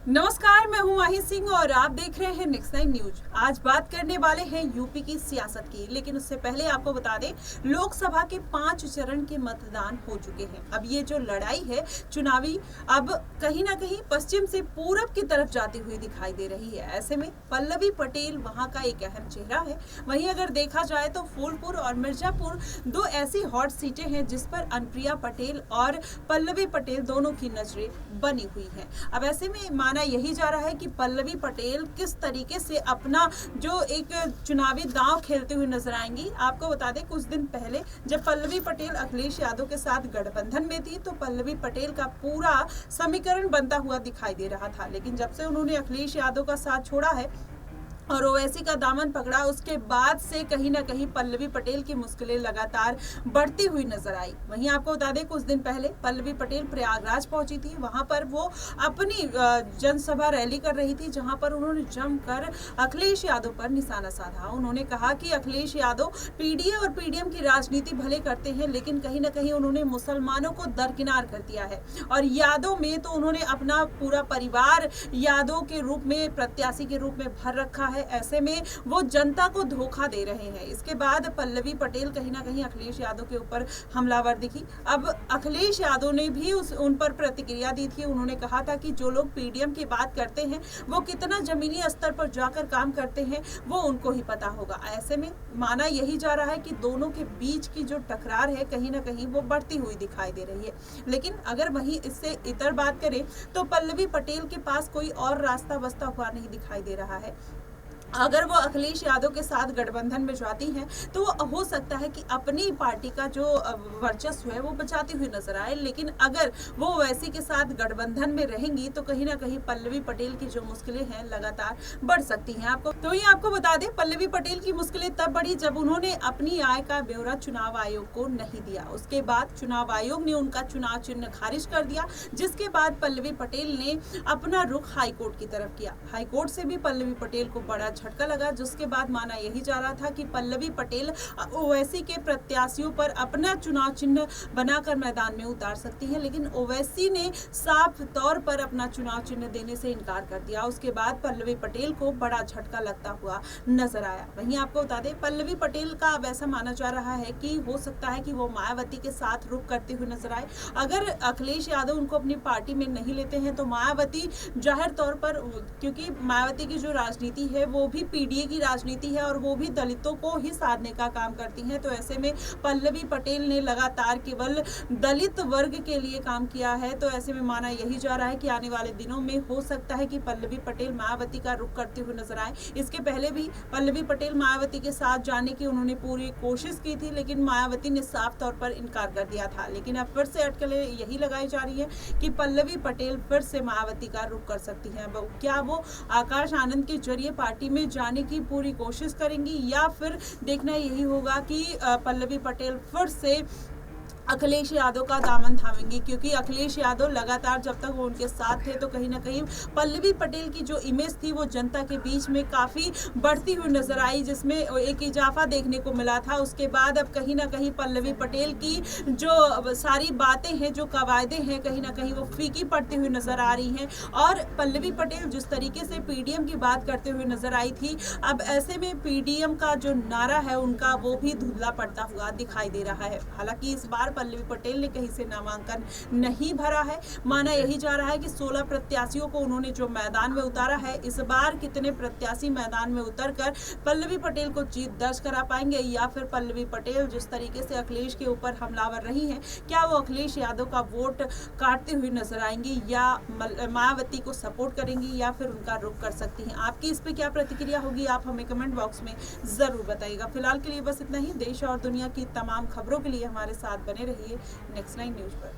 नमस्कार, मैं हूं माही सिंह और आप देख रहे हैं नेक्स्ट नाइन न्यूज। आज बात करने वाले हैं यूपी की सियासत की, लेकिन उससे पहले आपको बता दें लोकसभा के 5 चरण के मतदान हो चुके हैं। अब ये जो लड़ाई है चुनावी, अब कहीं ना कहीं पश्चिम से पूरब की तरफ जाती हुई दिखाई दे रही है। ऐसे में पल्लवी पटेल वहां का एक अहम चेहरा है। वहीं अगर देखा जाए तो फूलपुर और मिर्जापुर दो ऐसी हॉट सीटें हैं जिस पर अनुप्रिया पटेल और पल्लवी पटेल दोनों की नजरें बनी हुई हैं। अब ऐसे में माना यही जा रहा है कि पल्लवी पटेल किस तरीके से अपना जो एक चुनावी दांव खेलते हुए नजर आएंगी। आपको बता दें कुछ दिन पहले जब पल्लवी पटेल अखिलेश यादव के साथ गठबंधन में थी तो पल्लवी पटेल का पूरा समीकरण बनता हुआ दिखाई दे रहा था, लेकिन जब से उन्होंने अखिलेश यादव का साथ छोड़ा है और ओवैसी का दामन पकड़ा, उसके बाद से कहीं ना कहीं पल्लवी पटेल की मुश्किलें लगातार बढ़ती हुई नजर आई। वहीं आपको बता दें कुछ दिन पहले पल्लवी पटेल प्रयागराज पहुंची थी। वहां पर वो अपनी जनसभा रैली कर रही थी, जहां पर उन्होंने जमकर अखिलेश यादव पर निशाना साधा। उन्होंने कहा कि अखिलेश यादव पीडीए और पीडीएम की राजनीति भले करते हैं, लेकिन कहीं ना कहीं उन्होंने मुसलमानों को दरकिनार कर दिया है और यादव में तो उन्होंने अपना पूरा परिवार यादव के रूप में, प्रत्याशी के रूप में भर रखा है। ऐसे में वो जनता को धोखा दे रहे हैं। इसके बाद पल्लवी पटेल कहीं ना कहीं अखिलेश यादव के ऊपर हमलावर दिखी। अब अखिलेश यादव ने भी उन पर प्रतिक्रिया दी थी। उन्होंने कहा था कि जो लोग पीडीएम की बात करते हैं वो कितना जमीनी स्तर पर जाकर काम करते हैं वो उनको ही पता होगा। ऐसे में माना यही जा रहा है कि दोनों के बीच की जो टकरार है कहीं ना कहीं वो बढ़ती हुई दिखाई दे रही है। लेकिन अगर वहीं इससे इतर बात करें तो पल्लवी पटेल के पास कोई और रास्ता बसता हुआ नहीं दिखाई दे रहा है। अगर वो अखिलेश यादव के साथ गठबंधन में जाती हैं तो हो सकता है कि अपनी पार्टी का जो वर्चस्व है वो बचाती हुई नजर आए, लेकिन अगर वो ओवैसी के साथ गठबंधन में रहेंगी तो कहीं ना कहीं पल्लवी पटेल की जो मुश्किलें हैं लगातार बढ़ सकती हैं। आपको बता दें पल्लवी पटेल की मुश्किलें तब बढ़ी जब उन्होंने अपनी आय का ब्यौरा चुनाव आयोग को नहीं दिया। उसके बाद चुनाव आयोग ने उनका चुनाव चिन्ह खारिज कर दिया, जिसके बाद पल्लवी पटेल ने अपना रुख हाईकोर्ट की तरफ किया। हाईकोर्ट से भी पल्लवी पटेल को बड़ा झटका लगा, जिसके बाद माना यही जा रहा था कि पल्लवी पटेल ओवैसी के प्रत्याशियों पर अपना चुनाव चिन्ह बनाकर मैदान में उतार सकती है, लेकिन ओवैसी ने साफ तौर पर अपना चुनाव चिन्ह देने से इनकार कर दिया। उसके बाद पल्लवी पटेल को बड़ा झटका लगता हुआ नजर आया। वहीं आपको बता दें पल्लवी पटेल का अब ऐसा माना जा रहा है कि हो सकता है कि वो मायावती के साथ रुख करते हुए नजर आए। अगर अखिलेश यादव उनको अपनी पार्टी में नहीं लेते हैं तो मायावती जाहिर तौर पर, क्योंकि मायावती की जो राजनीति है वो भी पीडीए की राजनीति है और वो भी दलितों को ही साधने का काम करती हैं, तो ऐसे में पल्लवी पटेल ने लगातार केवल दलित वर्ग के लिए काम किया है। तो ऐसे में माना यही जा रहा है कि आने वाले दिनों में हो सकता है कि पल्लवी पटेल मायावती का रुख करते हुए नजर आए। इसके पहले भी पल्लवी पटेल मायावती के साथ जाने की उन्होंने पूरी कोशिश की थी, लेकिन मायावती ने साफ तौर पर इनकार कर दिया था। लेकिन अब फिर से अटकलें यही लगाई जा रही है कि पल्लवी पटेल फिर से मायावती का रुख कर सकती है। क्या वो आकाश आनंद के जरिए पार्टी में जाने की पूरी कोशिश करेंगी या फिर देखना यही होगा कि पल्लवी पटेल फिर से अखिलेश यादव का दामन थामेंगी, क्योंकि अखिलेश यादव लगातार जब तक वो उनके साथ थे तो कहीं ना कहीं पल्लवी पटेल की जो इमेज थी वो जनता के बीच में काफ़ी बढ़ती हुई नजर आई, जिसमें एक इजाफा देखने को मिला था। उसके बाद अब कहीं ना कहीं पल्लवी पटेल की जो सारी बातें हैं, जो कवायदे हैं, कहीं ना कहीं वो फीकी पड़ती हुई नजर आ रही हैं। और पल्लवी पटेल जिस तरीके से पीडीएम की बात करते हुए नजर आई थी, अब ऐसे में पीडीएम का जो नारा है उनका वो भी धुंधला पड़ता हुआ दिखाई दे रहा है। हालांकि इस बार पल्लवी पटेल ने कहीं से नामांकन नहीं भरा है। माना यही जा रहा है कि 16 प्रत्याशियों को उन्होंने जो मैदान में उतारा है, इस बार कितने प्रत्याशी मैदान में उतरकर पल्लवी पटेल को जीत दर्ज करा पाएंगे, या फिर पल्लवी पटेल जिस तरीके से अखिलेश के ऊपर हमलावर रही हैं, क्या वो अखिलेश यादव का वोट काटते हुए नजर आएंगी या मायावती को सपोर्ट करेंगी या फिर उनका रुख कर सकती हैं। आपकी इस पे क्या प्रतिक्रिया होगी आप हमें कमेंट बॉक्स में जरूर बताइएगा। फिलहाल के लिए बस इतना ही। देश और दुनिया की तमाम खबरों के लिए हमारे साथ बने रहिए नेक्स्ट नाइन न्यूज पर।